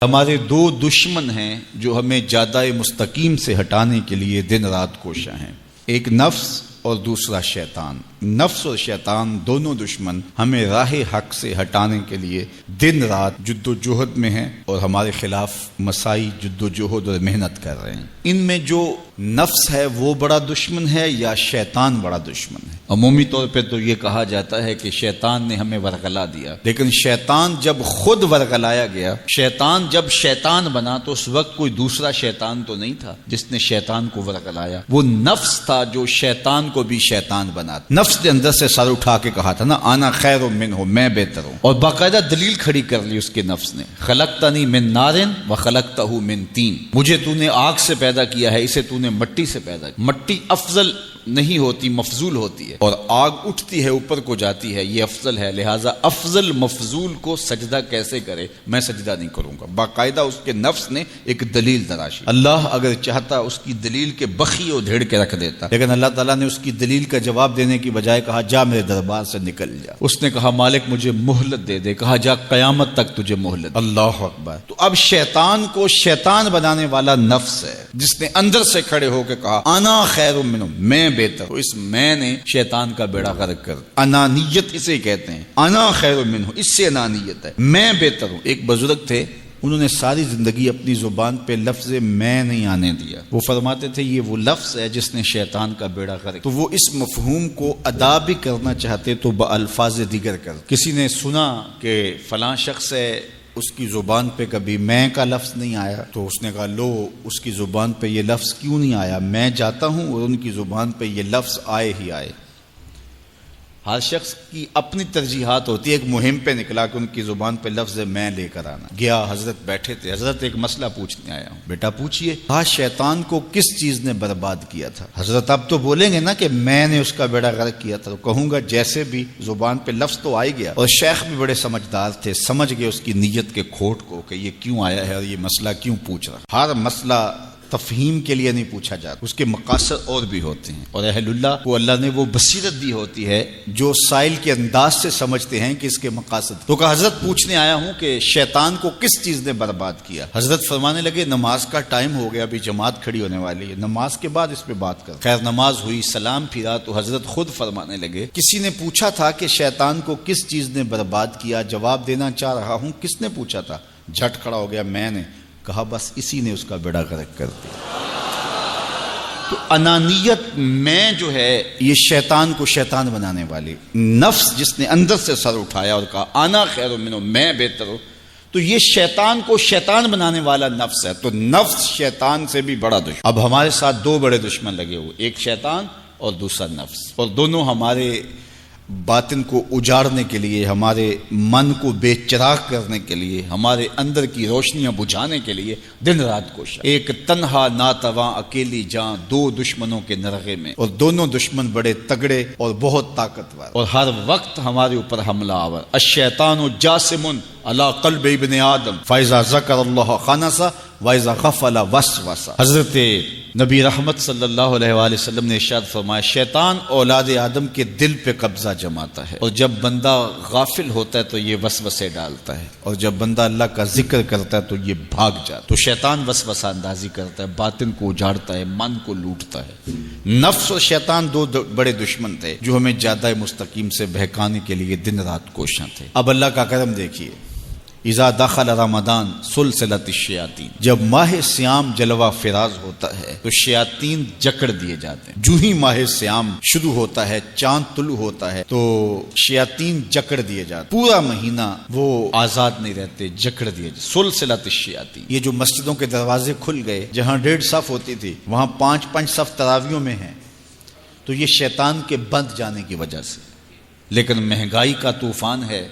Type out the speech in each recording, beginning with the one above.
ہمارے دو دشمن ہیں جو ہمیں جادہ مستقیم سے ہٹانے کے لیے دن رات کوشاں ہیں، ایک نفس اور دوسرا شیطان۔ نفس اور شیطان دونوں دشمن ہمیں راہ حق سے ہٹانے کے لیے دن رات جد و جہد میں ہیں اور ہمارے خلاف مساعی جد و جہد اور محنت کر رہے ہیں۔ ان میں جو نفس ہے وہ بڑا دشمن ہے یا شیطان بڑا دشمن ہے؟ عمومی طور پہ تو یہ کہا جاتا ہے کہ شیطان نے ہمیں ورغلا دیا، لیکن شیطان جب خود ورغلایا گیا، شیطان جب شیطان بنا تو اس وقت کوئی دوسرا شیطان تو نہیں تھا جس نے شیطان کو ورغلایا، وہ نفس تھا جو شیطان کو بھی شیطان بنا۔ نفس نے اندر سے سر اٹھا کے کہا تھا نا، آنا خیر منہ، میں بہتر ہوں، اور باقاعدہ دلیل کھڑی کر لی اس کے نفس نے، خلقتنی من نار وخلقتہ من طین، مجھے تو نے آگ سے پیدا کیا ہے، اسے تو نے مٹی سے پیدا کیا۔ مٹی افضل نہیں ہوتی، مفضول ہوتی ہے، اور آگ اٹھتی ہے اوپر کو جاتی ہے، یہ افضل ہے، لہٰذا افضل مفضول کو سجدہ کیسے کرے؟ میں سجدہ نہیں کروں گا۔ باقاعدہ اس کے نفس نے ایک دلیل تراشی۔ اللہ اگر چاہتا اس کی دلیل کے بخی اور دھیڑ کے رکھ دیتا، لیکن اللہ تعالیٰ نے اس کی دلیل کا جواب دینے کی بجائے کہا جا میرے دربار سے نکل جا۔ اس نے کہا مالک مجھے مہلت دے دے، کہا جا قیامت تک تجھے مہلت۔ اللہ اکبر۔ تو اب شیطان کو شیطان بنانے والا نفس ہے جس نے اندر سے کھڑے ہو کے کہا انا خیر منہ، میں بہتر ہوں۔ اس میں نے شیطان کا بیڑا غرق کر، انانیت اسے کہتے ہیں، انا خیر منہ، اس سے انانیت ہے، میں بہتر ہوں۔ ایک بزرگ تھے، انہوں نے ساری زندگی اپنی زبان پہ لفظ میں نہیں آنے دیا۔ وہ فرماتے تھے یہ وہ لفظ ہے جس نے شیطان کا بیڑا غرق۔ تو وہ اس مفہوم کو ادا بھی کرنا چاہتے تو بالفاظ دیگر کر۔ کسی نے سنا کہ فلاں شخص ہے، اس کی زبان پہ کبھی میں کا لفظ نہیں آیا، تو اس نے کہا لو اس کی زبان پہ یہ لفظ کیوں نہیں آیا؟ میں جاتا ہوں اور ان کی زبان پہ یہ لفظ آئے ہی آئے۔ ہر شخص کی اپنی ترجیحات ہوتی ہے، ایک مہم پہ نکلا کہ ان کی زبان پہ لفظ میں لے کر آنا۔ گیا، حضرت بیٹھے تھے، حضرت ایک مسئلہ پوچھنے آیا ہوں۔ بیٹا پوچھئے۔ کہا شیطان کو کس چیز نے برباد کیا تھا؟ حضرت اب تو بولیں گے نا کہ میں نے اس کا بیڑا غرق کیا تھا، تو کہوں گا جیسے بھی زبان پہ لفظ تو آئی گیا، اور شیخ بھی بڑے سمجھدار تھے، سمجھ گئے اس کی نیت کے کھوٹ کو کہ یہ کیوں آیا ہے اور یہ مسئلہ کیوں پوچھ رہا۔ ہر مسئلہ تفہیم کے لیے نہیں پوچھا جاتا، اس کے مقاصد اور بھی ہوتے ہیں، اور اہل اللہ کو اللہ نے وہ بصیرت دی ہوتی ہے جو سائل کے انداز سے سمجھتے ہیں کہ اس کے مقاصد۔ تو کہا حضرت پوچھنے آیا ہوں کہ شیطان کو کس چیز نے برباد کیا؟ حضرت فرمانے لگے نماز کا ٹائم ہو گیا، ابھی جماعت کھڑی ہونے والی ہے، نماز کے بعد اس پہ بات کر۔ خیر نماز ہوئی، سلام پھرا تو حضرت خود فرمانے لگے کسی نے پوچھا تھا کہ شیطان کو کس چیز نے برباد کیا؟ جواب دینا چاہ رہا ہوں کس نے پوچھا تھا؟ جھٹ کھڑا ہو گیا میں نے۔ کہا بس اسی نے اس کا بیڑا غرق کر دیا۔ تو انانیت میں جو ہے یہ شیطان کو شیطان بنانے والی، نفس جس نے اندر سے سر اٹھایا اور کہا انا خیر منہ، میں بہتر ہوں، تو یہ شیطان کو شیطان بنانے والا نفس ہے۔ تو نفس شیطان سے بھی بڑا دشمن۔ اب ہمارے ساتھ دو بڑے دشمن لگے ہوئے، ایک شیطان اور دوسرا نفس، اور دونوں ہمارے باطن کو اجاڑنے کے لیے، ہمارے من کو بے چراغ کرنے کے لیے، ہمارے اندر کی روشنیاں بجھانے کے لیے دن رات کوشاں۔ ایک تنہا ناتواں اکیلی جاں، دو دشمنوں کے نرغے میں، اور دونوں دشمن بڑے تگڑے اور بہت طاقتور، اور ہر وقت ہمارے اوپر حملہ آور۔ الشیطان جاسم علی قلب ابن آدم فاذا ذکر اللہ خنس واذا غفل وسوس۔ حضرت نبی رحمت صلی اللہ علیہ وآلہ وسلم نے ارشاد فرمایا شیطان اولاد آدم کے دل پہ قبضہ جماتا ہے، اور جب بندہ غافل ہوتا ہے تو یہ وسوسے ڈالتا ہے، اور جب بندہ اللہ کا ذکر کرتا ہے تو یہ بھاگ جاتا ہے۔ تو شیطان وسوسہ اندازی کرتا ہے، باطن کو اجاڑتا ہے، من کو لوٹتا ہے۔ نفس اور شیطان دو بڑے دشمن تھے جو ہمیں جادہ مستقیم سے بہکانے کے لیے دن رات کوشاں تھے۔ اب اللہ کا کرم دیکھیے، اذا دخل رمضان سلسلۃ الشیاطین، جب ماہ سیام جلوہ فراز ہوتا ہے تو شیاطین جکڑ دیے جاتے ہیں۔ جو ہی ماہ سیام شروع ہوتا ہے، چاند طلوع ہوتا ہے تو شیاطین جکڑ دیے جاتے ہیں، پورا مہینہ وہ آزاد نہیں رہتے، جکڑ دیے جاتے۔ سلسلۃ الشیاطین، یہ جو مسجدوں کے دروازے کھل گئے، جہاں 1.5 صف ہوتی تھی وہاں 5 صف تراویحوں میں ہیں، تو یہ شیطان کے بند جانے کی وجہ سے۔ لیکن مہنگائی کا طوفان ہے،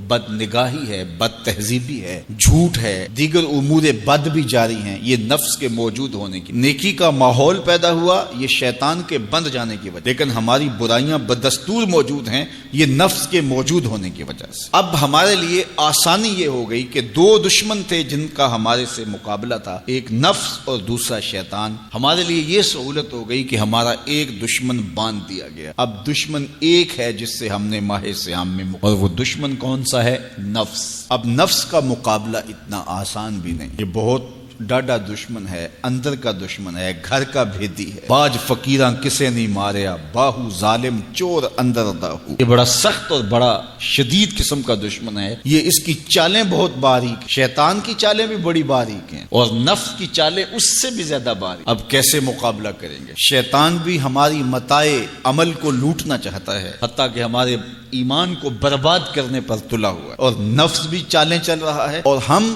بد نگاہی ہے، بد تہذیبی ہے، جھوٹ ہے، دیگر امور بد بھی جاری ہیں، یہ نفس کے موجود ہونے کی۔ نیکی کا ماحول پیدا ہوا یہ شیطان کے بند جانے کی وجہ، لیکن ہماری برائیاں بدستور موجود ہیں یہ نفس کے موجود ہونے کی وجہ سے۔ اب ہمارے لیے آسانی یہ ہو گئی کہ دو دشمن تھے جن کا ہمارے سے مقابلہ تھا، ایک نفس اور دوسرا شیطان۔ ہمارے لیے یہ سہولت ہو گئی کہ ہمارا ایک دشمن باندھ دیا گیا۔ اب دشمن ایک ہے جس سے ہم نے ماہ سیام میں اور وہ دشمن کون سا ہے؟ نفس۔ اب نفس کا مقابلہ اتنا آسان بھی نہیں، یہ بہت ڈاڈا دشمن ہے، اندر کا دشمن ہے، گھر کا بھیدی ہے۔ باج فقیراں کسے نہیں ماریا، باہو ظالم چور اندر داہو۔ یہ بڑا سخت اور بڑا شدید قسم کا دشمن ہے۔ یہ اس کی چالیں بہت باریک، شیطان کی چالیں بھی بڑی باریک ہیں اور نفس کی چالیں اس سے بھی زیادہ باریک۔ اب کیسے مقابلہ کریں گے؟ شیطان بھی ہماری متاع عمل کو لوٹنا چاہتا ہے، حتیٰ کہ ہمارے ایمان کو برباد کرنے پر تلا ہوا ہے، اور نفس بھی چالیں چل رہا ہے، اور ہم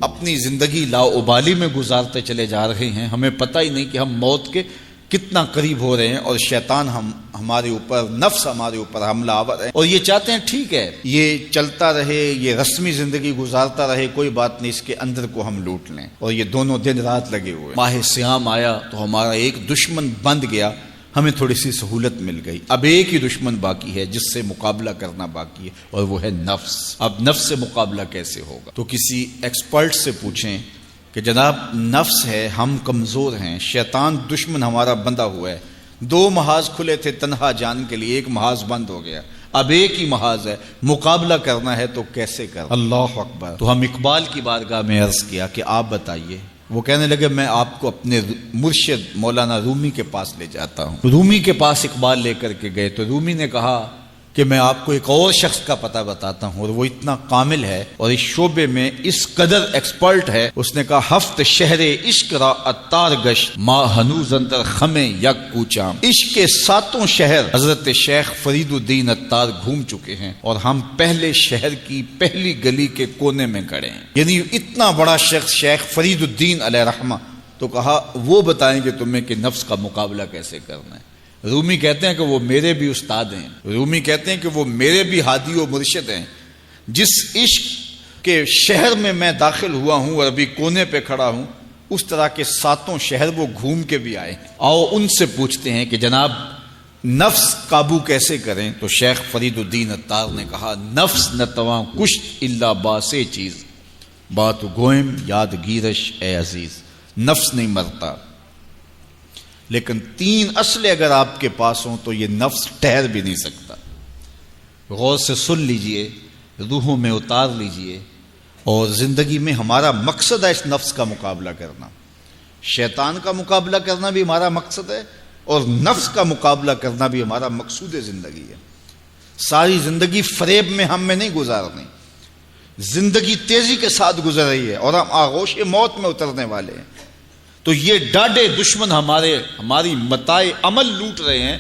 اپنی زندگی لاؤبالی میں گزارتے چلے جا رہے ہیں۔ ہمیں پتہ ہی نہیں کہ ہم موت کے کتنا قریب ہو رہے ہیں، اور شیطان ہمارے اوپر، نفس ہمارے اوپر حملہ آور ہے، اور یہ چاہتے ہیں ٹھیک ہے یہ چلتا رہے، یہ رسمی زندگی گزارتا رہے، کوئی بات نہیں، اس کے اندر کو ہم لوٹ لیں، اور یہ دونوں دن رات لگے ہوئے۔ ماہ سیام آیا تو ہمارا ایک دشمن بند گیا، ہمیں تھوڑی سی سہولت مل گئی۔ اب ایک ہی دشمن باقی ہے جس سے مقابلہ کرنا باقی ہے، اور وہ ہے نفس۔ اب نفس سے مقابلہ کیسے ہوگا؟ تو کسی ایکسپرٹ سے پوچھیں کہ جناب نفس ہے، ہم کمزور ہیں، شیطان دشمن ہمارا بندہ ہوا ہے، 2 محاذ کھلے تھے تنہا جان کے لیے، ایک محاذ بند ہو گیا، اب ایک ہی محاذ ہے، مقابلہ کرنا ہے تو کیسے کرنا؟ اللہ اکبر۔ تو ہم اقبال کی بارگاہ میں عرض کیا کہ آپ بتائیے۔ وہ کہنے لگے میں آپ کو اپنے مرشد مولانا رومی کے پاس لے جاتا ہوں۔ رومی کے پاس اقبال لے کر کے گئے تو رومی نے کہا کہ میں آپ کو ایک اور شخص کا پتہ بتاتا ہوں، اور وہ اتنا کامل ہے اور اس شعبے میں اس قدر ایکسپرٹ ہے۔ اس نے کہا ہفت شہر عشق را اتار گشت، ما ہنوز اندر خمیں یک کوچام۔ عشق کے 7 شہر حضرت شیخ فرید الدین اتار گھوم چکے ہیں، اور ہم پہلے شہر کی پہلی گلی کے کونے میں کھڑے ہیں۔ یعنی اتنا بڑا شخص شیخ فرید الدین علیہ رحمہ، تو کہا وہ بتائیں گے تمہیں کہ نفس کا مقابلہ کیسے کرنا ہے۔ رومی کہتے ہیں کہ وہ میرے بھی استاد ہیں، رومی کہتے ہیں کہ وہ میرے بھی ہادی و مرشد ہیں۔ جس عشق کے شہر میں میں داخل ہوا ہوں اور ابھی کونے پہ کھڑا ہوں، اس طرح کے 7 شہر وہ گھوم کے بھی آئے ہیں۔ آؤ ان سے پوچھتے ہیں کہ جناب نفس قابو کیسے کریں؟ تو شیخ فرید الدین اتار نے کہا نفس نتواں کشت الا باسے چیز، بات گوئم یاد گیرش اے عزیز۔ نفس نہیں مرتا، لیکن 3 اسلحے اگر آپ کے پاس ہوں تو یہ نفس ٹھہر بھی نہیں سکتا۔ غور سے سن لیجئے، روحوں میں اتار لیجئے، اور زندگی میں ہمارا مقصد ہے اس نفس کا مقابلہ کرنا۔ شیطان کا مقابلہ کرنا بھی ہمارا مقصد ہے، اور نفس کا مقابلہ کرنا بھی ہمارا مقصود زندگی ہے۔ ساری زندگی فریب میں ہم میں نہیں گزارنی، زندگی تیزی کے ساتھ گزر رہی ہے اور ہم آغوش موت میں اترنے والے ہیں۔ تو یہ ڈاڈے دشمن ہماری متاع عمل لوٹ رہے ہیں،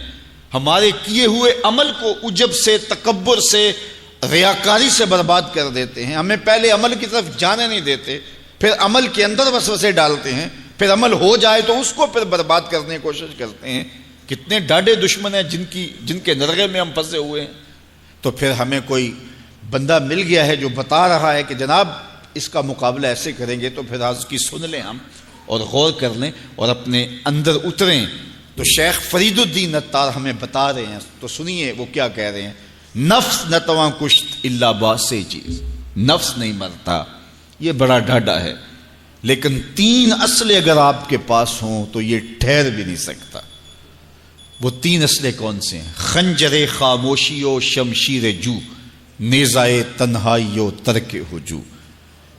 ہمارے کیے ہوئے عمل کو عجب سے، تکبر سے، ریاکاری سے برباد کر دیتے ہیں۔ ہمیں پہلے عمل کی طرف جانے نہیں دیتے، پھر عمل کے اندر وسوسے ڈالتے ہیں، پھر عمل ہو جائے تو اس کو پھر برباد کرنے کی کوشش کرتے ہیں۔ کتنے ڈاڈے دشمن ہیں جن کے نرغے میں ہم پھنسے ہوئے ہیں۔ تو پھر ہمیں کوئی بندہ مل گیا ہے جو بتا رہا ہے کہ جناب اس کا مقابلہ ایسے کریں گے، تو پھر آج کی سن لیں ہم اور غور کر لیں اور اپنے اندر اتریں۔ تو شیخ فرید الدین اتار ہمیں بتا رہے ہیں، تو سنیے وہ کیا کہہ رہے ہیں۔ نفس نتواں کشت الا باسے چیز، نفس نہیں مرتا، یہ بڑا ڈاڈا ہے، لیکن 3 اسلحے اگر آپ کے پاس ہوں تو یہ ٹھہر بھی نہیں سکتا۔ وہ 3 اسلحے کون سے ہیں؟ خنجر خاموشی و شمشیر جو، نیزائے تنہائی و ترک ہجو۔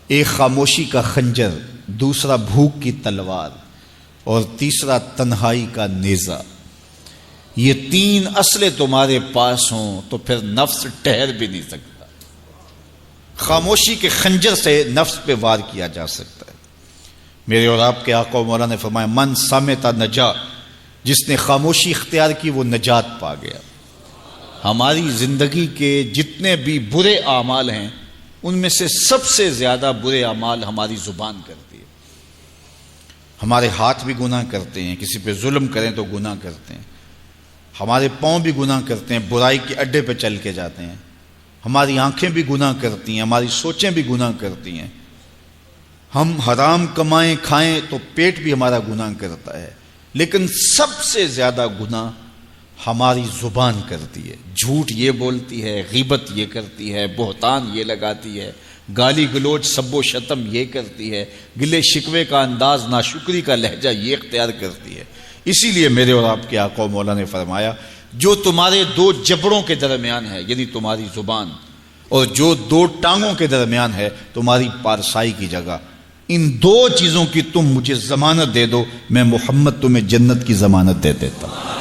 ایک خاموشی کا خنجر، دوسرا بھوک کی تلوار، اور تیسرا تنہائی کا نیزہ۔ یہ 3 اسلحے تمہارے پاس ہوں تو پھر نفس ٹھہر بھی نہیں سکتا۔ خاموشی کے خنجر سے نفس پہ وار کیا جا سکتا ہے۔ میرے اور آپ کے آقا و مولا نے فرمایا من سامتا نجا، جس نے خاموشی اختیار کی وہ نجات پا گیا۔ ہماری زندگی کے جتنے بھی برے اعمال ہیں ان میں سے سب سے زیادہ برے اعمال ہماری زبان کرتی ہے۔ ہمارے ہاتھ بھی گناہ کرتے ہیں، کسی پہ ظلم کریں تو گناہ کرتے ہیں، ہمارے پاؤں بھی گناہ کرتے ہیں، برائی کے اڈے پہ چل کے جاتے ہیں، ہماری آنکھیں بھی گناہ کرتی ہیں، ہماری سوچیں بھی گناہ کرتی ہیں، ہم حرام کمائیں کھائیں تو پیٹ بھی ہمارا گناہ کرتا ہے، لیکن سب سے زیادہ گناہ ہماری زبان کرتی ہے۔ جھوٹ یہ بولتی ہے، غیبت یہ کرتی ہے، بہتان یہ لگاتی ہے، گالی گلوچ سب و شتم یہ کرتی ہے، گلے شکوے کا انداز، ناشکری کا لہجہ یہ اختیار کرتی ہے۔ اسی لیے میرے اور آپ کے آقا و مولا نے فرمایا جو تمہارے 2 جبڑوں کے درمیان ہے، یعنی تمہاری زبان، اور جو دو ٹانگوں کے درمیان ہے تمہاری پارسائی کی جگہ، ان دو چیزوں کی تم مجھے ضمانت دے دو، میں محمد تمہیں جنت کی ضمانت دے دیتا ہوں۔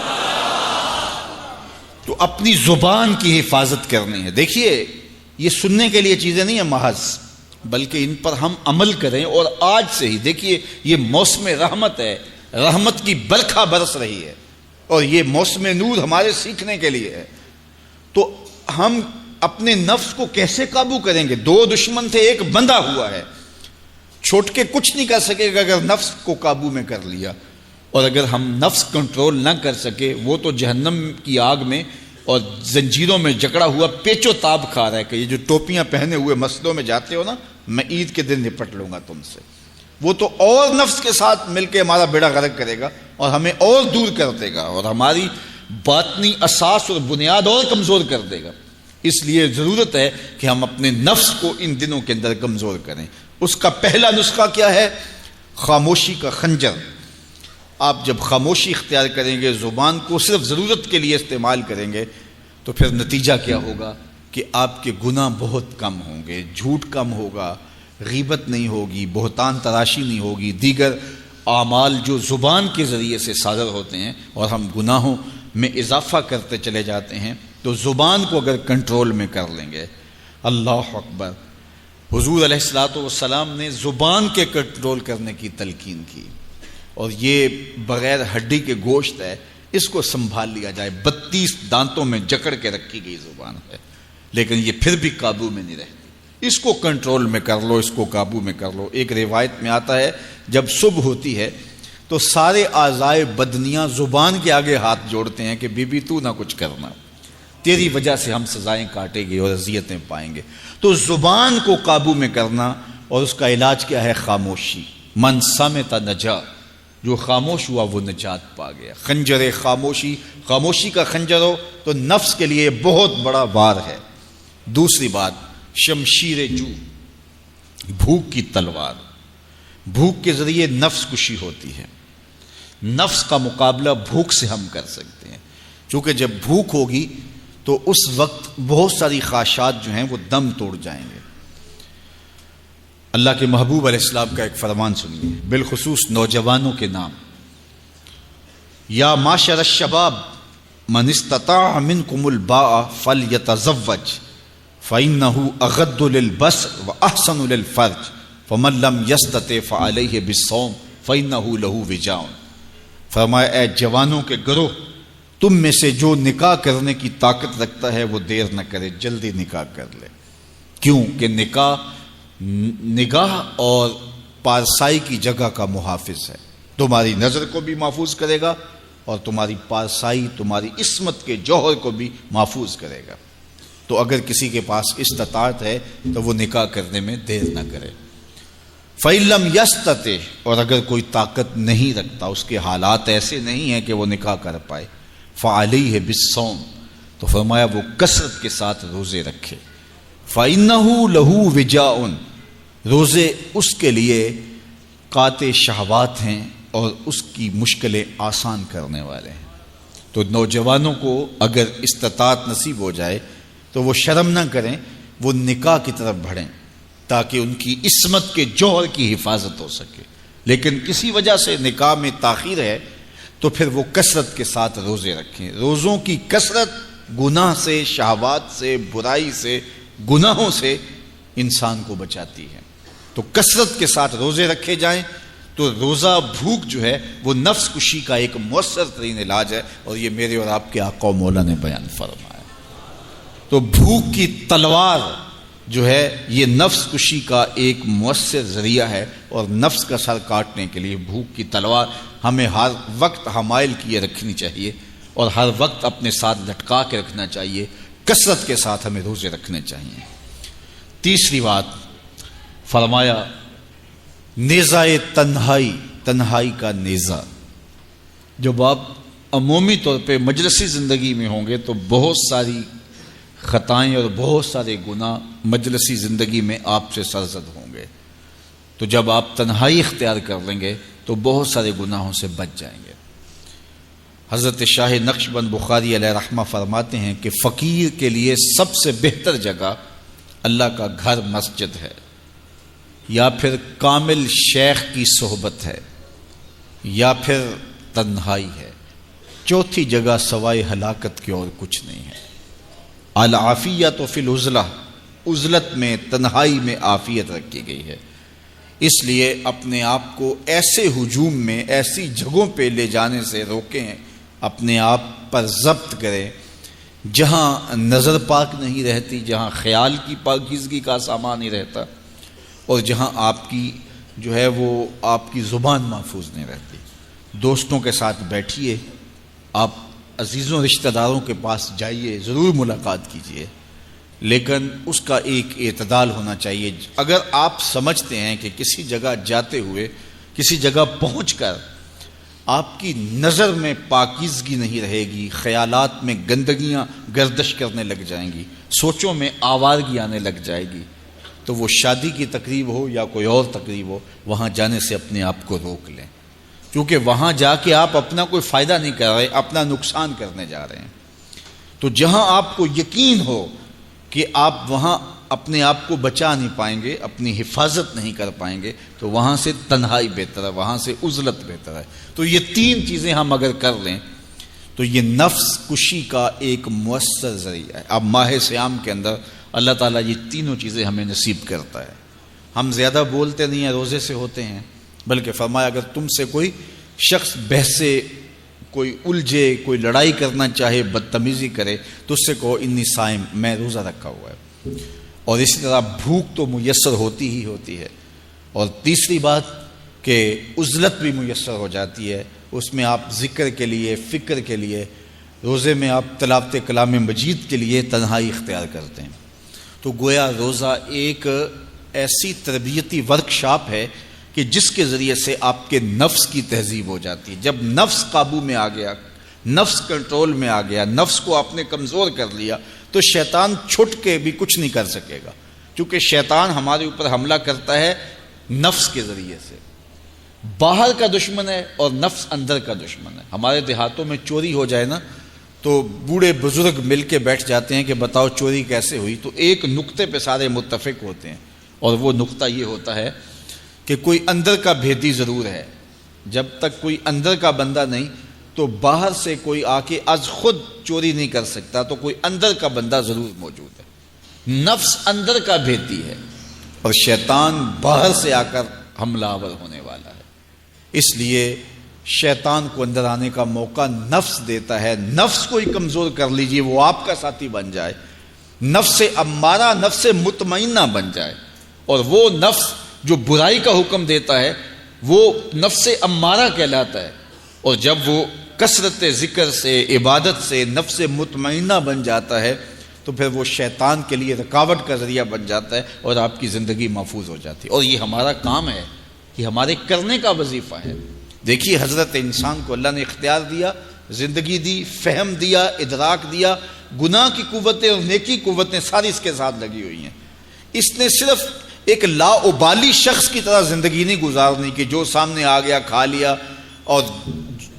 تو اپنی زبان کی حفاظت کرنی ہے۔ دیکھیے یہ سننے کے لیے چیزیں نہیں ہیں محض، بلکہ ان پر ہم عمل کریں، اور آج سے ہی دیکھیے یہ موسم رحمت ہے، رحمت کی برکھا برس رہی ہے، اور یہ موسم نور ہمارے سیکھنے کے لیے ہے۔ تو ہم اپنے نفس کو کیسے قابو کریں گے؟ دو دشمن تھے، ایک بندھا ہوا ہے، چھوٹ کے کچھ نہیں کر سکے گا اگر نفس کو قابو میں کر لیا، اور اگر ہم نفس کنٹرول نہ کر سکے وہ تو جہنم کی آگ میں اور زنجیروں میں جکڑا ہوا پیچو تاب کھا رہا ہے کہ یہ جو ٹوپیاں پہنے ہوئے مسجدوں میں جاتے ہو نا، میں عید کے دن نپٹ لوں گا تم سے، وہ تو اور نفس کے ساتھ مل کے ہمارا بیڑا غرق کرے گا اور ہمیں اور دور کر دے گا اور ہماری باطنی اساس اور بنیاد اور کمزور کر دے گا۔ اس لیے ضرورت ہے کہ ہم اپنے نفس کو ان دنوں کے اندر کمزور کریں۔ اس کا پہلا نسخہ کیا ہے؟ خاموشی کا خنجر۔ آپ جب خاموشی اختیار کریں گے، زبان کو صرف ضرورت کے لیے استعمال کریں گے، تو پھر نتیجہ کیا ہوگا کہ آپ کے گناہ بہت کم ہوں گے، جھوٹ کم ہوگا، غیبت نہیں ہوگی، بہتان تراشی نہیں ہوگی، دیگر اعمال جو زبان کے ذریعے سے صادر ہوتے ہیں اور ہم گناہوں میں اضافہ کرتے چلے جاتے ہیں، تو زبان کو اگر کنٹرول میں کر لیں گے۔ اللہ اکبر۔ حضور علیہ الصلوۃ والسلام نے زبان کے کنٹرول کرنے کی تلقین کی، اور یہ بغیر ہڈی کے گوشت ہے، اس کو سنبھال لیا جائے۔ 32 دانتوں میں جکڑ کے رکھی گئی زبان ہے، لیکن یہ پھر بھی قابو میں نہیں رہتی۔ اس کو کنٹرول میں کر لو، اس کو قابو میں کر لو۔ ایک روایت میں آتا ہے جب صبح ہوتی ہے تو سارے اعضائے بدنیاں زبان کے آگے ہاتھ جوڑتے ہیں کہ بی بی تو نہ کچھ کرنا، تیری وجہ سے ہم سزائیں کاٹیں گے اور اذیتیں پائیں گے۔ تو زبان کو قابو میں کرنا، اور اس کا علاج کیا ہے؟ خاموشی۔ من صمت نجا، جو خاموش ہوا وہ نجات پا گیا۔ خنجر خاموشی، خاموشی کا خنجر ہو تو نفس کے لیے بہت بڑا وار ہے۔ دوسری بات، شمشیر جو، بھوک کی تلوار۔ بھوک کے ذریعے نفس کشی ہوتی ہے۔ نفس کا مقابلہ بھوک سے ہم کر سکتے ہیں، چونکہ جب بھوک ہوگی تو اس وقت بہت ساری خواہشات جو ہیں وہ دم توڑ جائیں گے۔ اللہ کے محبوب علیہ السلام کا ایک فرمان سنیے، بالخصوص نوجوانوں کے نام۔ یا معشر الشباب من استطاع منکم الباء فلیتزوج فإنہ اغض للبصر واحسن للفرج فمن لم یستطع فعلیہ بالصوم فإنہ لہ وجاء۔ فرمایا اے جوانوں کے گروہ، تم میں سے جو نکاح کرنے کی طاقت رکھتا ہے وہ دیر نہ کرے، جلدی نکاح کر لے۔ کیوں کہ نگاہ اور پارسائی کی جگہ کا محافظ ہے، تمہاری نظر کو بھی محفوظ کرے گا اور تمہاری پارسائی، تمہاری عصمت کے جوہر کو بھی محفوظ کرے گا۔ تو اگر کسی کے پاس استطاعت ہے تو وہ نکاح کرنے میں دیر نہ کرے۔ فَإِن لَمْ يَسْتَطِعْ، اور اگر کوئی طاقت نہیں رکھتا، اس کے حالات ایسے نہیں ہیں کہ وہ نکاح کر پائے، فَعَلَيْهِ بِالصَّوْمِ، تو فرمایا وہ کثرت کے ساتھ روزے رکھے۔ فَإِنَّهُ لَهُ وِجَاءٌ، روزے اس کے لیے قاطع شہوات ہیں اور اس کی مشکلیں آسان کرنے والے ہیں۔ تو نوجوانوں کو اگر استطاعت نصیب ہو جائے تو وہ شرم نہ کریں، وہ نکاح کی طرف بڑھیں تاکہ ان کی عصمت کے جوہر کی حفاظت ہو سکے۔ لیکن کسی وجہ سے نکاح میں تاخیر ہے تو پھر وہ کثرت کے ساتھ روزے رکھیں۔ روزوں کی کثرت گناہ سے، شہوات سے، برائی سے، گناہوں سے انسان کو بچاتی ہے۔ تو کثرت کے ساتھ روزے رکھے جائیں۔ تو روزہ بھوک جو ہے وہ نفس کشی کا ایک مؤثر ترین علاج ہے، اور یہ میرے اور آپ کے آقا و مولا نے بیان فرمایا۔ تو بھوک کی تلوار جو ہے یہ نفس کشی کا ایک مؤثر ذریعہ ہے، اور نفس کا سر کاٹنے کے لیے بھوک کی تلوار ہمیں ہر وقت حمائل کیے رکھنی چاہیے اور ہر وقت اپنے ساتھ لٹکا کے رکھنا چاہیے۔ کثرت کے ساتھ ہمیں روزے رکھنے چاہیے۔ تیسری بات فرمایا نیزہ تنہائی، تنہائی کا نیزہ۔ جب آپ عمومی طور پہ مجلسی زندگی میں ہوں گے تو بہت ساری خطائیں اور بہت سارے گناہ مجلسی زندگی میں آپ سے سرزد ہوں گے، تو جب آپ تنہائی اختیار کر لیں گے تو بہت سارے گناہوں سے بچ جائیں گے۔ حضرت شاہ نقشبند بخاری علیہ رحمہ فرماتے ہیں کہ فقیر کے لیے سب سے بہتر جگہ اللہ کا گھر مسجد ہے، یا پھر کامل شیخ کی صحبت ہے، یا پھر تنہائی ہے۔ چوتھی جگہ سوائے ہلاکت کے اور کچھ نہیں ہے۔ العافیۃ فی العزلہ، عزلت میں، تنہائی میں عافیت رکھی گئی ہے۔ اس لیے اپنے آپ کو ایسے ہجوم میں، ایسی جگہوں پہ لے جانے سے روکیں، اپنے آپ پر ضبط کریں جہاں نظر پاک نہیں رہتی، جہاں خیال کی پاکیزگی کا سامان نہیں رہتا، اور جہاں آپ کی جو ہے وہ آپ کی زبان محفوظ نہیں رہتی۔ دوستوں کے ساتھ بیٹھیے، آپ عزیزوں رشتہ داروں کے پاس جائیے، ضرور ملاقات کیجیے، لیکن اس کا ایک اعتدال ہونا چاہیے۔ اگر آپ سمجھتے ہیں کہ کسی جگہ جاتے ہوئے، کسی جگہ پہنچ کر آپ کی نظر میں پاکیزگی نہیں رہے گی، خیالات میں گندگیاں گردش کرنے لگ جائیں گی، سوچوں میں آوارگی آنے لگ جائے گی، تو وہ شادی کی تقریب ہو یا کوئی اور تقریب ہو، وہاں جانے سے اپنے آپ کو روک لیں، کیونکہ وہاں جا کے آپ اپنا کوئی فائدہ نہیں کر رہے، اپنا نقصان کرنے جا رہے ہیں۔ تو جہاں آپ کو یقین ہو کہ آپ وہاں اپنے آپ کو بچا نہیں پائیں گے، اپنی حفاظت نہیں کر پائیں گے، تو وہاں سے تنہائی بہتر ہے، وہاں سے عزلت بہتر ہے۔ تو یہ تین چیزیں ہم اگر کر لیں تو یہ نفس کشی کا ایک مؤثر ذریعہ ہے۔ اب ماہ صیام کے اندر اللہ تعالیٰ یہ تینوں چیزیں ہمیں نصیب کرتا ہے۔ ہم زیادہ بولتے نہیں ہیں، روزے سے ہوتے ہیں، بلکہ فرمایا اگر تم سے کوئی شخص بحثے، کوئی الجھے، کوئی لڑائی کرنا چاہے، بدتمیزی کرے، تو اس سے کہو انی صائم، میں روزہ رکھا ہوا ہے۔ اور اسی طرح بھوک تو میسر ہوتی ہی ہوتی ہے۔ اور تیسری بات کہ عزلت بھی میسر ہو جاتی ہے، اس میں آپ ذکر کے لیے، فکر کے لیے، روزے میں آپ تلاوت کلام مجید کے لیے تنہائی اختیار کرتے ہیں۔ تو گویا روزہ ایک ایسی تربیتی ورکشاپ ہے کہ جس کے ذریعے سے آپ کے نفس کی تہذیب ہو جاتی ہے۔ جب نفس قابو میں آ گیا، نفس کنٹرول میں آ گیا، نفس کو آپ نے کمزور کر لیا، تو شیطان چھٹ کے بھی کچھ نہیں کر سکے گا، کیونکہ شیطان ہمارے اوپر حملہ کرتا ہے نفس کے ذریعے سے۔ باہر کا دشمن ہے اور نفس اندر کا دشمن ہے۔ ہمارے دیہاتوں میں چوری ہو جائے نا، تو بوڑھے بزرگ مل کے بیٹھ جاتے ہیں کہ بتاؤ چوری کیسے ہوئی، تو ایک نقطے پہ سارے متفق ہوتے ہیں، اور وہ نقطہ یہ ہوتا ہے کہ کوئی اندر کا بھیدی ضرور ہے۔ جب تک کوئی اندر کا بندہ نہیں تو باہر سے کوئی آ کے از خود چوری نہیں کر سکتا، تو کوئی اندر کا بندہ ضرور موجود ہے۔ نفس اندر کا بھیدی ہے اور شیطان باہر سے آ کر حملہ آور ہونے والا ہے۔ اس لیے شیطان کو اندر آنے کا موقع نفس دیتا ہے۔ نفس کو ہی کمزور کر لیجئے، وہ آپ کا ساتھی بن جائے، نفس امارہ، نفس مطمئنہ بن جائے، اور وہ نفس جو برائی کا حکم دیتا ہے وہ نفس امارہ کہلاتا ہے۔ اور جب وہ کثرت ذکر سے، عبادت سے نفس مطمئنہ بن جاتا ہے تو پھر وہ شیطان کے لیے رکاوٹ کا ذریعہ بن جاتا ہے اور آپ کی زندگی محفوظ ہو جاتی ہے۔ اور یہ ہمارا کام ہے، یہ ہمارے کرنے کا وظیفہ ہے۔ دیکھیے حضرت انسان کو اللہ نے اختیار دیا، زندگی دی، فہم دیا، ادراک دیا، گناہ کی قوتیں اور نیکی قوتیں ساری اس کے ساتھ لگی ہوئی ہیں۔ اس نے صرف ایک لا ابالی شخص کی طرح زندگی نہیں گزارنی کہ جو سامنے آ گیا کھا لیا اور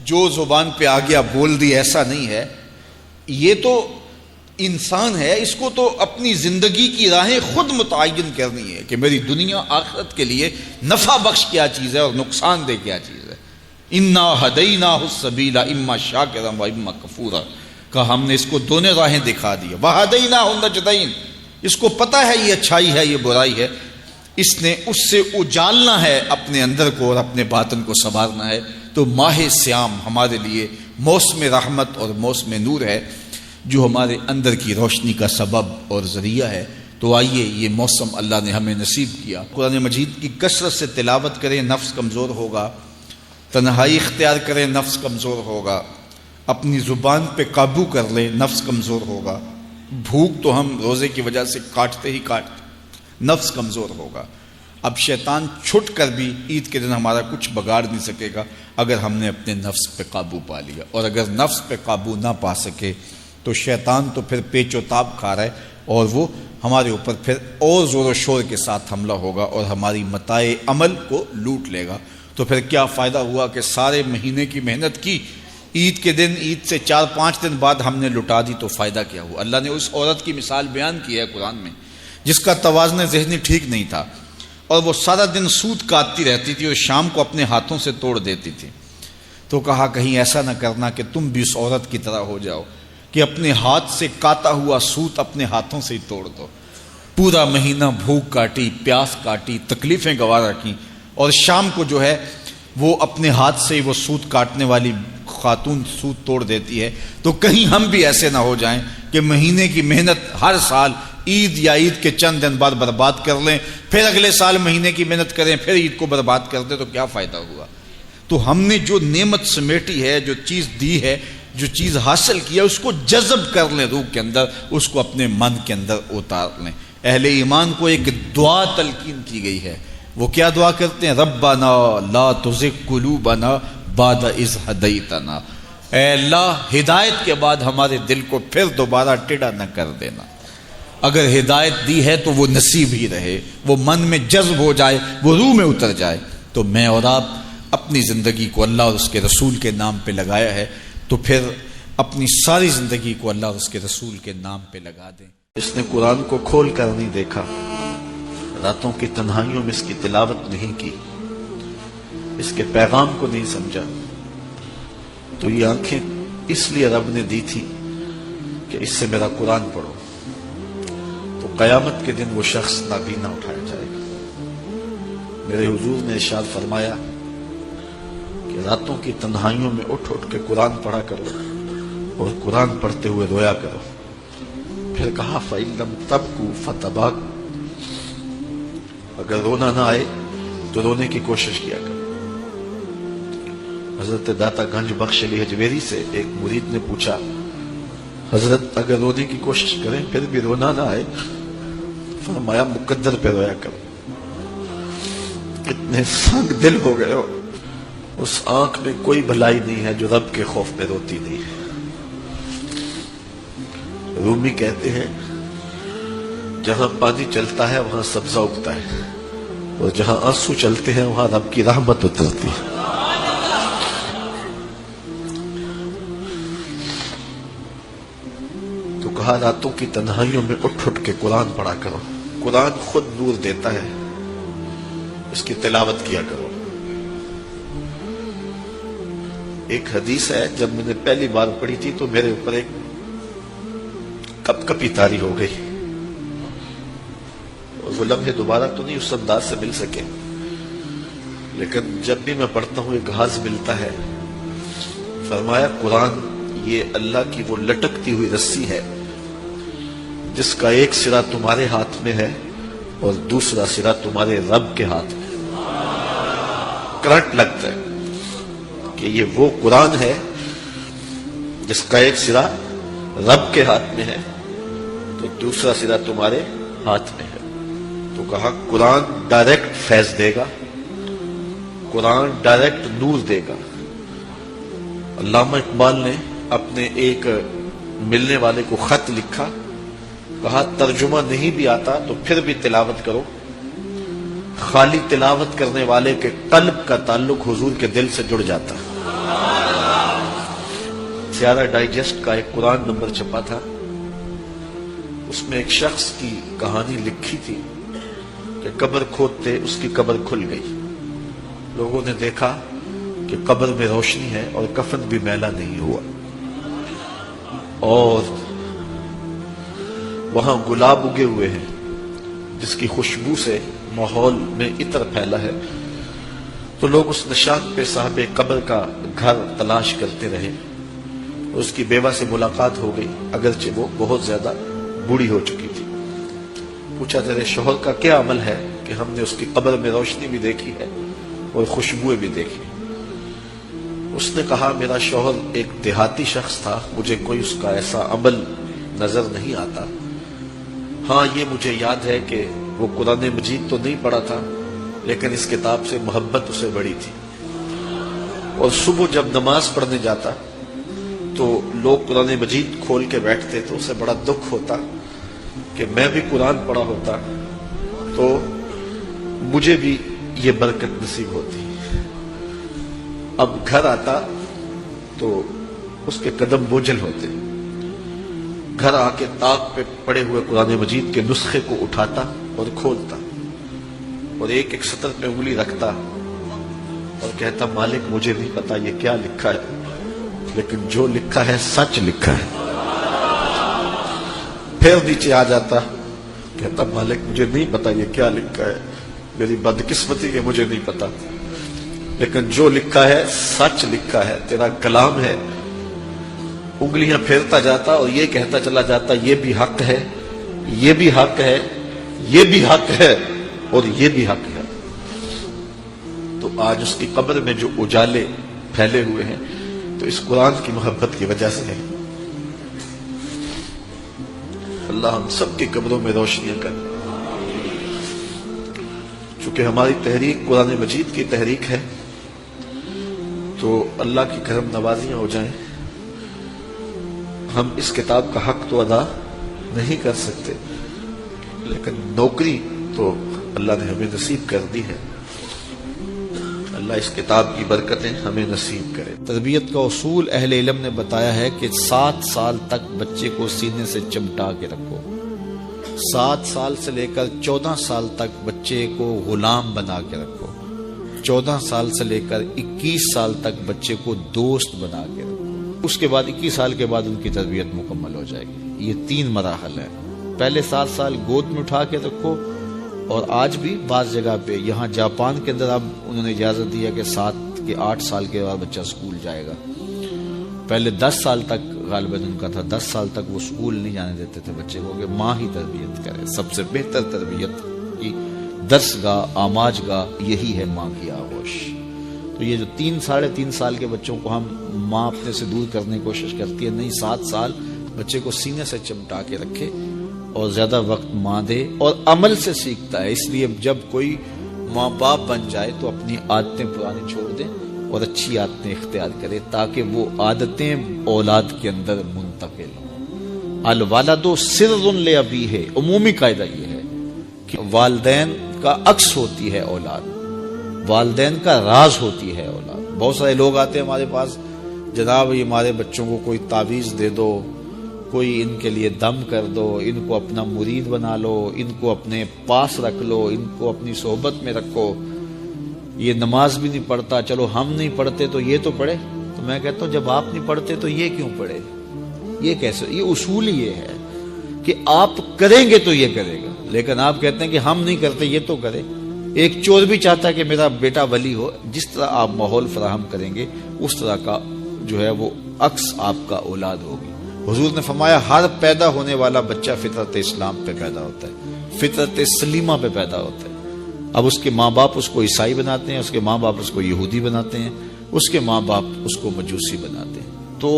جو زبان پہ آ گیا بول دی، ایسا نہیں ہے۔ یہ تو انسان ہے، اس کو تو اپنی زندگی کی راہیں خود متعین کرنی ہے کہ میری دنیا آخرت کے لیے نفع بخش کیا چیز ہے اور نقصان دہ کیا چیز ہے۔ انا ہدیناہ السبیل اما شاکرا و اما کفورا، کہ ہم نے اس کو دونوں راہیں دکھا دی، وہدیناہ النجدین، اس کو پتہ ہے یہ اچھائی ہے یہ برائی ہے، اس نے اس سے اجالنا ہے اپنے اندر کو اور اپنے باطن کو سنوارنا ہے۔ تو ماہ صیام ہمارے لیے موسم رحمت اور موسم نور ہے، جو ہمارے اندر کی روشنی کا سبب اور ذریعہ ہے۔ تو آئیے یہ موسم اللہ نے ہمیں نصیب کیا، قرآن مجید کی کثرت سے تلاوت کریں، نفس کمزور ہوگا، تنہائی اختیار کریں، نفس کمزور ہوگا، اپنی زبان پہ قابو کر لیں، نفس کمزور ہوگا، بھوک تو ہم روزے کی وجہ سے کاٹتے ہی کاٹتے، نفس کمزور ہوگا۔ اب شیطان چھٹ کر بھی عید کے دن ہمارا کچھ بگاڑ نہیں سکے گا اگر ہم نے اپنے نفس پہ قابو پا لیا، اور اگر نفس پہ قابو نہ پا سکے تو شیطان تو پھر پیچ و تاب کھا رہا ہے، اور وہ ہمارے اوپر پھر اور زور و شور کے ساتھ حملہ ہوگا اور ہماری متاع عمل کو لوٹ لے گا۔ تو پھر کیا فائدہ ہوا کہ سارے مہینے کی محنت کی، عید کے دن، عید سے 4-5 دن بعد ہم نے لٹا دی، تو فائدہ کیا ہوا؟ اللہ نے اس عورت کی مثال بیان کی ہے قرآن میں جس کا توازن ذہنی ٹھیک نہیں تھا، اور وہ سارا دن سوت کاٹتی رہتی تھی اور شام کو اپنے ہاتھوں سے توڑ دیتی تھی۔ تو کہا کہیں ایسا نہ کرنا کہ تم بھی اس عورت کی طرح ہو جاؤ کہ اپنے ہاتھ سے کاتا ہوا سوت اپنے ہاتھوں سے ہی توڑ دو۔ پورا مہینہ بھوک کاٹی، پیاس کاٹی، تکلیفیں گوارا کی، اور شام کو جو ہے وہ اپنے ہاتھ سے ہی وہ سوت کاٹنے والی خاتون سوت توڑ دیتی ہے۔ تو کہیں ہم بھی ایسے نہ ہو جائیں کہ مہینے کی محنت ہر سال عید یا عید کے چند دن بعد برباد کر لیں، پھر اگلے سال مہینے کی محنت کریں، پھر عید کو برباد کر دیں، تو کیا فائدہ ہوا؟ تو ہم نے جو نعمت سمیٹی ہے، جو چیز دی ہے، جو چیز حاصل کیا، اس کو جذب کر لیں روح کے اندر، اس کو اپنے من کے اندر اتار لیں۔ اہل ایمان کو ایک دعا تلقین کی گئی ہے، وہ کیا دعا کرتے ہیں؟ ربنا لا تزغ قلوبنا بعد اذ ہدیتنا، اے اللہ ہدایت کے بعد ہمارے دل کو پھر دوبارہ ٹیڑھا نہ کر دینا۔ اگر ہدایت دی ہے تو وہ نصیب ہی رہے، وہ من میں جذب ہو جائے، وہ روح میں اتر جائے۔ تو میں اور آپ اپنی زندگی کو اللہ اور اس کے رسول کے نام پہ لگایا ہے، تو پھر اپنی ساری زندگی کو اللہ اور اس کے رسول کے نام پہ لگا دیں۔ اس نے قرآن کو کھول کر نہیں دیکھا، راتوں کی تنہائیوں میں اس کی تلاوت نہیں کی، اس کے پیغام کو نہیں سمجھا، تو یہ آنکھیں اس لیے رب نے دی تھی کہ اس سے میرا قرآن پڑھو، تو قیامت کے دن وہ شخص نابینا اٹھایا جائے گا۔ میرے حضور نے ارشاد فرمایا کہ راتوں کی تنہائیوں میں اٹھ اٹھ کے قرآن پڑھا کرو اور قرآن پڑھتے ہوئے رویا کرو۔ پھر کہا فَإِن لَمْ تَبْكُوا فَتَبَاكُوا، اگر رونا نہ آئے تو رونے کی کوشش کیا کرو۔ حضرت داتا گنج بخش علی حجویری سے ایک مرید نے پوچھا، حضرت اگر رونے کی کوشش کریں پھر بھی رونا نہ آئے؟ فرمایا مقدر پہ رویا کرو۔ اتنے سنگ دل ہو گئے ہو، اس آنکھ میں کوئی بھلائی نہیں ہے جو رب کے خوف میں روتی نہیں ہے۔ رومی کہتے ہیں جہاں پانی چلتا ہے وہاں سبزہ اگتا ہے، اور جہاں آنسو چلتے ہیں وہاں رب کی رحمت اترتی ہے۔ تو کہا راتوں کی تنہائیوں میں اٹھ اٹھ کے قرآن پڑھا کرو، قرآن خود نور دیتا ہے، اس کی تلاوت کیا کرو۔ ایک حدیث ہے، جب میں نے پہلی بار پڑھی تھی تو میرے اوپر ایک کپ کپی طاری ہو گئی، اور وہ لمحے دوبارہ تو نہیں اس انداز سے مل سکے، لیکن جب بھی میں پڑھتا ہوں ایک گھاس ملتا ہے۔ فرمایا قرآن یہ اللہ کی وہ لٹکتی ہوئی رسی ہے جس کا ایک سرا تمہارے ہاتھ میں ہے اور دوسرا سرا تمہارے رب کے ہاتھ میں۔ کرنٹ لگتا ہے کہ یہ وہ قرآن ہے جس کا ایک سرا رب کے ہاتھ میں ہے تو دوسرا سرا تمہارے ہاتھ میں ہے۔ تو کہا قرآن ڈائریکٹ فیض دے گا، قرآن ڈائریکٹ نور دے گا۔ علامہ اقبال نے اپنے ایک ملنے والے کو خط لکھا، کہا ترجمہ نہیں بھی آتا تو پھر بھی تلاوت کرو، خالی تلاوت کرنے والے کے قلب کا تعلق حضور کے دل سے جڑ جاتا۔ سیارہ ڈائجسٹ کا ایک قرآن نمبر چھپا تھا، اس میں ایک شخص کی کہانی لکھی تھی کہ قبر کھودتے اس کی قبر کھل گئی، لوگوں نے دیکھا کہ قبر میں روشنی ہے اور کفن بھی میلا نہیں ہوا، اور وہاں گلاب اگے ہوئے ہیں جس کی خوشبو سے ماحول میں عطر پھیلا ہے۔ تو لوگ اس نشان پہ صاحب قبر کا گھر تلاش کرتے رہے، اس کی بیوہ سے ملاقات ہو گئی، اگرچہ وہ بہت زیادہ بوڑھی ہو چکی تھی۔ پوچھا تیرے شوہر کا کیا عمل ہے کہ ہم نے اس کی قبر میں روشنی بھی دیکھی ہے اور خوشبوئیں بھی دیکھی؟ اس نے کہا میرا شوہر ایک دیہاتی شخص تھا، مجھے کوئی اس کا ایسا عمل نظر نہیں آتا، ہاں یہ مجھے یاد ہے کہ وہ قرآن مجید تو نہیں پڑھا تھا لیکن اس کتاب سے محبت اسے بڑی تھی، اور صبح جب نماز پڑھنے جاتا تو لوگ قرآن مجید کھول کے بیٹھتے تو اسے بڑا دکھ ہوتا کہ میں بھی قرآن پڑھا ہوتا تو مجھے بھی یہ برکت نصیب ہوتی۔ اب گھر آتا تو اس کے قدم بوجھل ہوتے، گھر آ کے طاق پہ پڑے ہوئے قرآن مجید کے نسخے کو اٹھاتا اور کھولتا اور ایک ایک سطر پہ انگلی رکھتا اور کہتا مالک مجھے نہیں پتا یہ کیا لکھا ہے، لیکن جو لکھا ہے سچ لکھا ہے۔ پھر نیچے آ جاتا، کہتا مالک مجھے نہیں پتا یہ کیا لکھا ہے، میری بدقسمتی کہ مجھے نہیں پتا، لیکن جو لکھا ہے سچ لکھا ہے، تیرا کلام ہے۔ انگلیاں پھیرتا جاتا اور یہ کہتا چلا جاتا یہ بھی حق ہے، یہ بھی حق ہے، یہ بھی حق ہے اور یہ بھی حق ہے۔ تو آج اس کی قبر میں جو اجالے پھیلے ہوئے ہیں تو اس قرآن کی محبت کی وجہ سے ہے۔ اللہ ہم سب کی قبروں میں روشنیاں کرے۔ چونکہ ہماری تحریک قرآن مجید کی تحریک ہے تو اللہ کی کرم نوازیاں ہو جائیں۔ ہم اس کتاب کا حق تو ادا نہیں کر سکتے، لیکن نوکری تو اللہ نے ہمیں نصیب کر دی ہے۔ اللہ اس کتاب کی برکتیں ہمیں نصیب کرے۔ تربیت کا اصول اہل علم نے بتایا ہے کہ 7 سال تک بچے کو سینے سے چمٹا کے رکھو، 7 سال سے لے کر 14 سال تک بچے کو غلام بنا کے رکھو، 14 سال سے لے کر 21 سال تک بچے کو دوست بنا کے رکھو، اس کے بعد 21 سال کے بعد ان کی تربیت مکمل ہو جائے گی۔ یہ 3 مراحل ہیں۔ پہلے 7 سال گود میں اٹھا کے رکھو، اور آج بھی بعض جگہ پہ، یہاں جاپان کے اندر اب انہوں نے اجازت دیا کہ 7 کے 8 سال کے بعد بچہ اسکول جائے گا۔ پہلے 10 سال تک غالباً ان کا تھا، 10 سال تک وہ اسکول نہیں جانے دیتے تھے بچے کو کہ ماں ہی تربیت کرے۔ سب سے بہتر تربیت کی درس گاہ، آماج گاہ یہی ہے ماں کی آغوش۔ تو یہ جو 3 ساڑھے 3 سال کے بچوں کو ہم ماں اپنے سے دور کرنے کی کوشش کرتی ہے، نہیں، 7 سال بچے کو سینے سے چمٹا کے رکھے اور زیادہ وقت ماں دے، اور عمل سے سیکھتا ہے۔ اس لیے جب کوئی ماں باپ بن جائے تو اپنی عادتیں پرانی چھوڑ دیں اور اچھی عادتیں اختیار کرے تاکہ وہ عادتیں اولاد کے اندر منتقل ہوں۔ الوالد سر لابیہ، عمومی قاعدہ یہ ہے کہ والدین کا عکس ہوتی ہے اولاد، والدین کا راز ہوتی ہے اولاد۔ بہت سارے لوگ آتے ہیں ہمارے پاس، جناب یہ ہمارے بچوں کو کوئی تعویذ دے دو، کوئی ان کے لیے دم کر دو، ان کو اپنا مرید بنا لو، ان کو اپنے پاس رکھ لو، ان کو اپنی صحبت میں رکھو، یہ نماز بھی نہیں پڑھتا، چلو ہم نہیں پڑھتے تو یہ تو پڑھے۔ تو میں کہتا ہوں جب آپ نہیں پڑھتے تو یہ کیوں پڑھے؟ یہ کیسے؟ یہ اصول ہی یہ ہے کہ آپ کریں گے تو یہ کرے گا، لیکن آپ کہتے ہیں کہ ہم نہیں کرتے یہ تو کرے۔ ایک چور بھی چاہتا ہے کہ میرا بیٹا ولی ہو، جس طرح آپ ماحول فراہم کریں گے اس طرح کا جو ہے وہ عکس آپ کا اولاد ہوگی۔ حضور نے فرمایا ہر پیدا ہونے والا بچہ فطرت اسلام پہ پیدا ہوتا ہے، فطرت سلیمہ پہ پیدا ہوتا ہے۔ اب اس کے ماں باپ اس کو عیسائی بناتے ہیں، اس کے ماں باپ اس کو یہودی بناتے ہیں، اس کے ماں باپ اس کو مجوسی بناتے ہیں۔ تو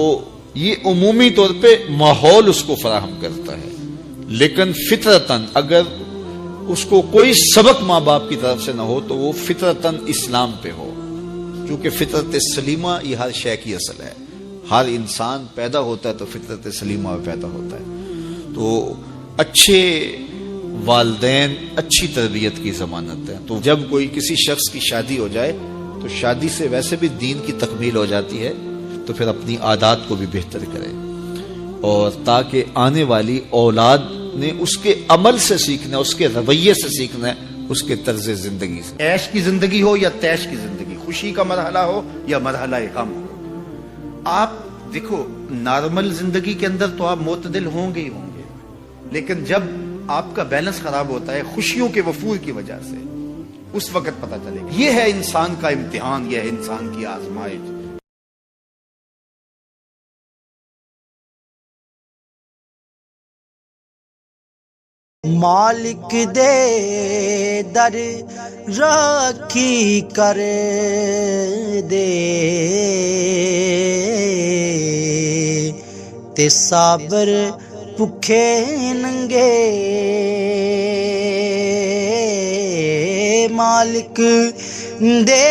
یہ عمومی طور پہ ماحول اس کو فراہم کرتا ہے، لیکن فطرتاً اگر اس کو کوئی سبق ماں باپ کی طرف سے نہ ہو تو وہ فطرتاً اسلام پہ ہو، کیونکہ فطرت سلیمہ یہ ہر شے کی اصل ہے۔ ہر انسان پیدا ہوتا ہے تو فطرت سلیمہ میں پیدا ہوتا ہے۔ تو اچھے والدین اچھی تربیت کی ضمانت ہے۔ تو جب کوئی کسی شخص کی شادی ہو جائے تو شادی سے ویسے بھی دین کی تکمیل ہو جاتی ہے، تو پھر اپنی عادات کو بھی بہتر کرے، اور تاکہ آنے والی اولاد نے اس کے عمل سے سیکھنا ہے، اس کے رویے سے سیکھنا ہے، اس کے طرز زندگی سے۔ عیش کی زندگی ہو یا تیش کی زندگی، خوشی کا مرحلہ ہو یا مرحلہ غم ہو، آپ دیکھو نارمل زندگی کے اندر تو آپ معتدل ہوں گے ہی ہوں گے، لیکن جب آپ کا بیلنس خراب ہوتا ہے خوشیوں کے وفور کی وجہ سے، اس وقت پتہ چلے گا۔ یہ ہے انسان کا امتحان، یہ ہے انسان کی آزمائش۔ مالک دے در راکھی کر دے تے صابر بھکھے ننگے، مالک دے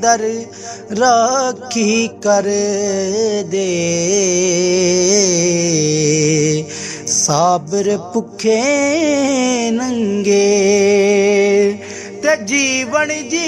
در راکھی کر دے صابر بھکھے ننگے تے جیون جی